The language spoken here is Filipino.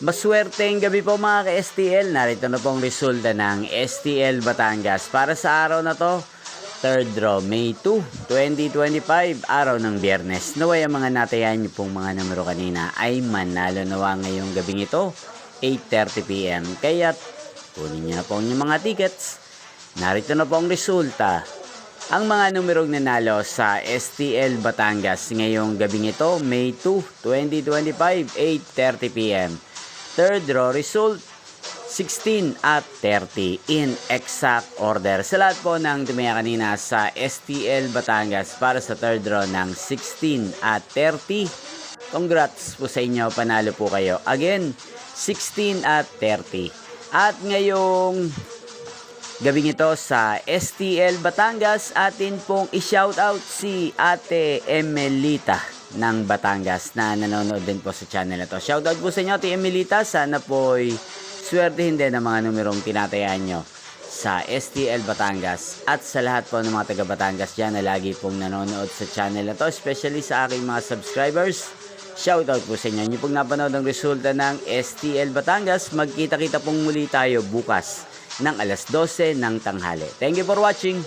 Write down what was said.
Maswerteng gabi po mga ka-STL. Narito na pong resulta ng STL Batangas para sa araw na to. 3rd draw, May 2, 2025, araw ng Biyernes. Naway ang mga natayan niyo pong mga numero kanina ay manalo nawa ngayong gabing ito, 8:30 PM. Kaya kunin niyo na po yung mga tickets. Narito na po ang resulta. Ang mga numerong nanalo sa STL Batangas ngayong gabing ito, May 2, 2025, 8:30 PM. 3rd draw result, 16 at 30 in exact order. Sa lahat po ng tumaya kanina sa STL Batangas para sa 3rd draw ng 16 at 30, congrats po sa inyo, panalo po kayo. Again, 16 at 30. At ngayong gabing ito sa STL Batangas, atin pong i-shoutout si Ate Emelita ng Batangas na nanonood din po sa channel na to. Shoutout po sa inyo, Ate Emelita. Sana po'y swertihin din ang mga numerong tinatayaan nyo sa STL Batangas at sa lahat po ng mga taga Batangas dyan na lagi pong nanonood sa channel na to, especially sa aking mga subscribers. Shoutout po sa inyo. Nyo pong napanood ang resulta ng STL Batangas. Magkita-kita pong muli tayo bukas ng alas 12 ng tanghali. Thank you for watching.